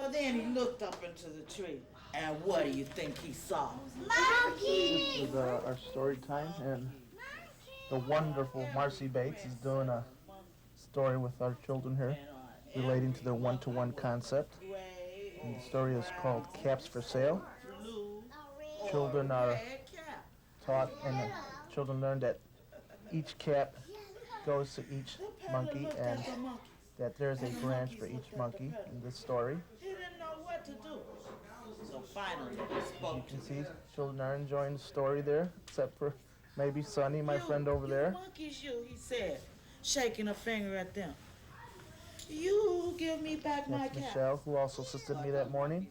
Well, then he looked up into the tree, and what do you think he saw? This is our story time, and the wonderful Marcy Bates is doing a story with our children here relating to their one-to-one concept. And the story is called Caps for Sale. Children are taught, and the children learn that each cap goes to each monkey, and that there's a branch for each monkey in this story. He didn't know what to do. So finally, he spoke to You can see children are enjoying the story there, except for maybe Sonny, my friend over there. Monkeys, he said, shaking a finger at them. You give me back my That's cap. Michelle, who also assisted me that morning.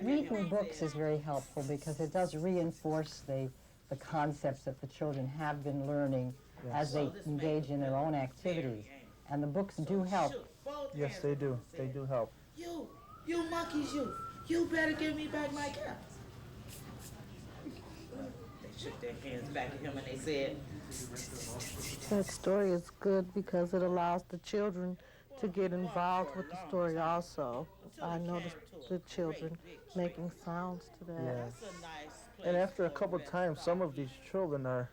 Reading books is very helpful because it does reinforce the concepts that the children have been learning as they engage in their own activities. And the books do help. Yes, they do. They do help. You monkeys, you better give me back my cap. They shook their hands back at him and they said, that story is good because it allows the children to get involved with the story also. I noticed the children making sounds to that. Yes. And after a couple of times, some of these children are,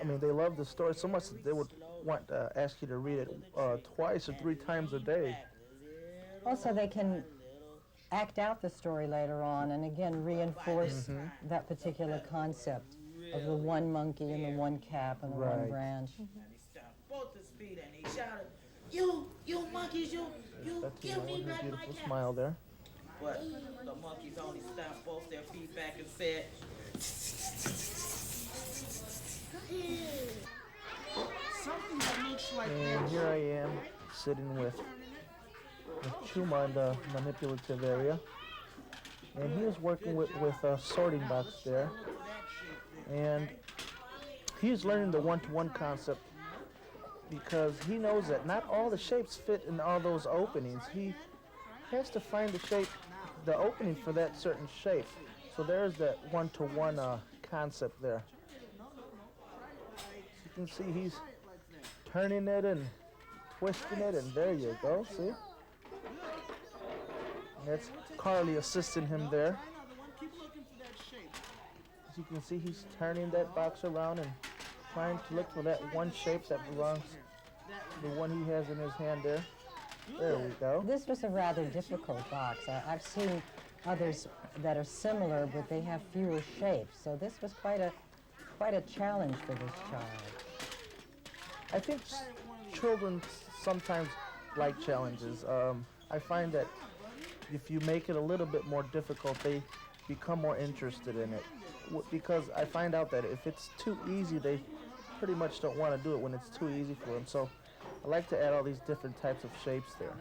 they love the story so much that they would want to ask you to read it twice or 3 times a day. Also, they can act out the story later on and again reinforce that particular concept of the one monkey and the one cap and the one branch. And he stomped both his feet and he shouted, you monkeys, you give me back my Beautiful cap. smile there. But the monkeys only stomped both their feet back and said, something that looks like And here I am sitting with Chuma in the manipulative area. And he is working with a sorting box there. And he's learning the one-to-one concept because he knows that not all the shapes fit in all those openings. He has to find the opening for that certain shape. So there's that one-to-one concept there. You can see he's turning it and twisting it, and there you go, see? That's Carly assisting him there. As you can see, he's turning that box around and trying to look for that one shape that belongs to the one he has in his hand there. There we go. This was a rather difficult box. I've seen others that are similar, but they have fewer shapes. So this was quite a challenge for this child. I think children sometimes like challenges. I find that if you make it a little bit more difficult, they become more interested in it. Because I find out that if it's too easy, they pretty much don't want to do it when it's too easy for them. So I like to add all these different types of shapes there.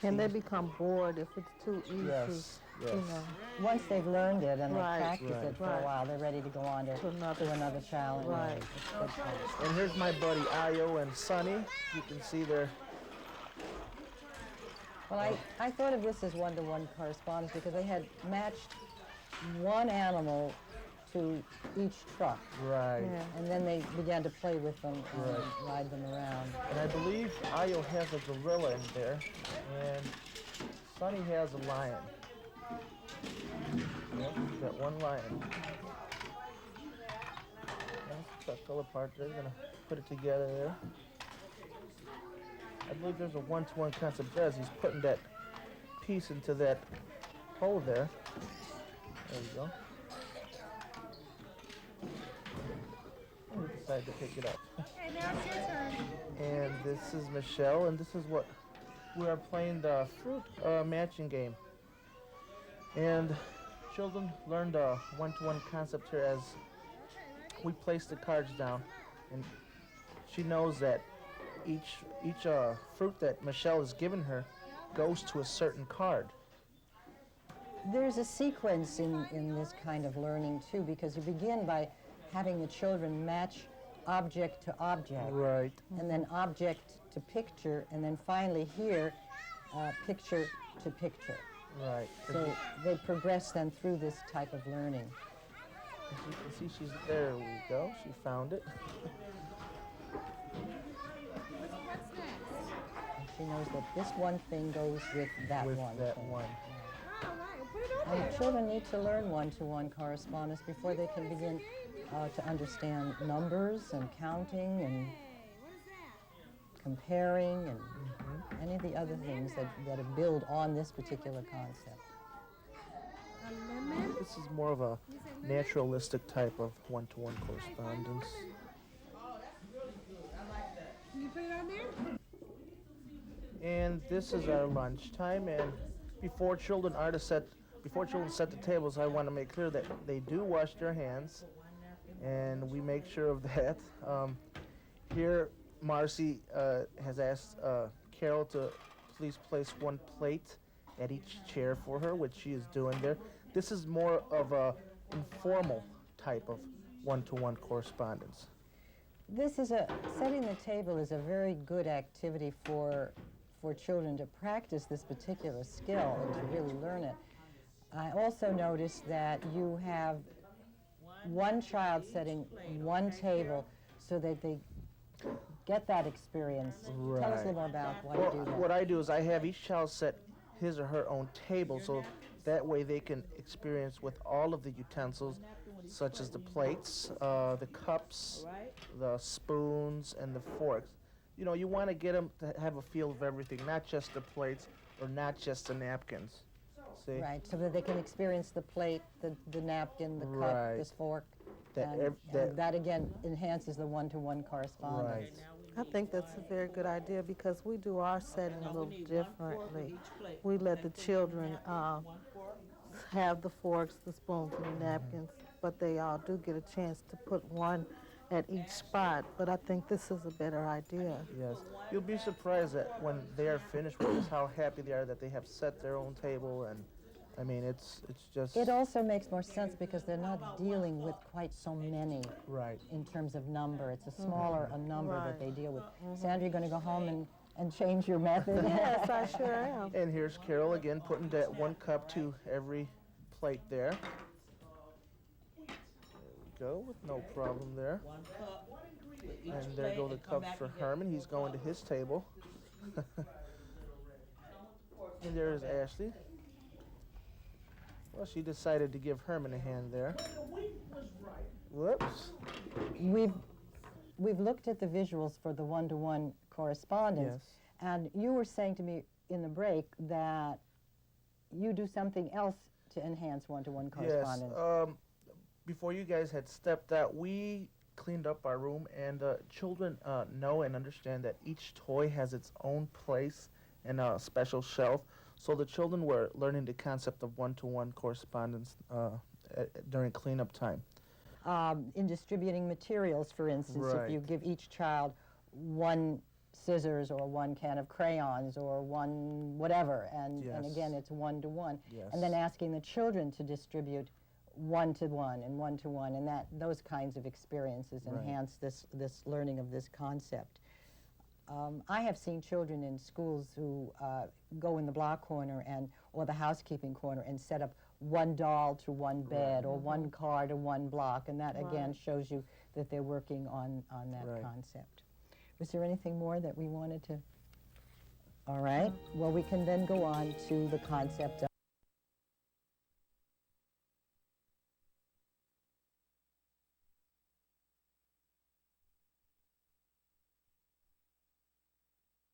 And they become bored if it's too easy. Yes, yes. You know. Once they've learned it and they Right. practice it for a while, they're ready to go on to another challenge. Right. And here's my buddy Ayo and Sonny. You can see they're... Well, I thought of this as one-to-one correspondence because they had matched one animal to each truck. Right. Yeah. And then they began to play with them and ride them around. And I believe Ayo has a gorilla in there, and Sonny has a lion. Yep, he's got one lion. That's that fell apart there. They're gonna put it together there. I believe there's a one-to-one concept there as he's putting that piece into that hole there. There we go. And we decided to pick it up. Okay, now it's your turn. And this is Michelle, and this is what we are playing the fruit matching game. And children learned a one-to-one concept here as we place the cards down, and she knows that each fruit that Michelle has given her goes to a certain card. There's a sequence in this kind of learning too, because you begin by having the children match object to object, Right. and then object to picture, and then finally here, picture to picture. Right. So they progress then through this type of learning. As you can see, there we go. She found it. What's next? she knows that this one thing goes with that With one that thing. one. And children need to learn one-to-one correspondence before they can begin to understand numbers and counting and comparing and any of the other things that build on this particular concept. This is more of a naturalistic type of one-to-one correspondence. Can you put it on there? And this is our lunchtime, and before children set the tables, I want to make clear that they do wash their hands, and we make sure of that. Here, Marcy has asked Carol to please place one plate at each chair for her, which she is doing there. This is more of a informal type of one-to-one correspondence. Setting the table is a very good activity for children to practice this particular skill and to really learn it. I also noticed that you have one child setting one table so that they get that experience. Right. Tell us a little more about why you do that. What I do is I have each child set his or her own table, so that way they can experience with all of the utensils, such as the plates, the cups, the spoons, and the forks. You know, you want to get them to have a feel of everything, not just the plates or not just the napkins. See? Right, so that they can experience the plate, the napkin, the cup, Right. this fork. That And that again enhances the one-to-one correspondence. Right. I think that's a very good idea because we do our setting a little differently. We let the children have the forks, the spoons, and the napkins, but they all do get a chance to put one at each spot. But I think this is a better idea. Yes. You'll be surprised that when they are finished with this, how happy they are that they have set their own table, and I mean, it's just... It also makes more sense because they're not dealing with quite so many Right. in terms of number. It's a smaller a number that Right. they deal with. Sandra, you're going to go home and change your method? Yes, I sure am. And here's Carol again putting that one cup to every plate there. There we go, with no problem there. And there go the cups for Herman. He's going to his table. And there's Ashley. Well, she decided to give Herman a hand there. Whoops. We've looked at the visuals for the one-to-one correspondence, Yes. and you were saying to me in the break that you do something else to enhance one-to-one correspondence. Yes. Before you guys had stepped out, we cleaned up our room, and children know and understand that each toy has its own place and a special shelf. So the children were learning the concept of one-to-one correspondence during cleanup time. In distributing materials, for instance, Right. if you give each child one scissors or one can of crayons or one whatever, and Yes. again, it's one-to-one. Yes. And then asking the children to distribute one-to-one and one-to-one, and those kinds of experiences Right. enhance this learning of this concept. I have seen children in schools who go in the block corner or the housekeeping corner and set up one doll to one bed or one car to one block, and that again shows you that they're working on that Right. concept. Was there anything more that we wanted to? All right. Well, we can then go on to the concept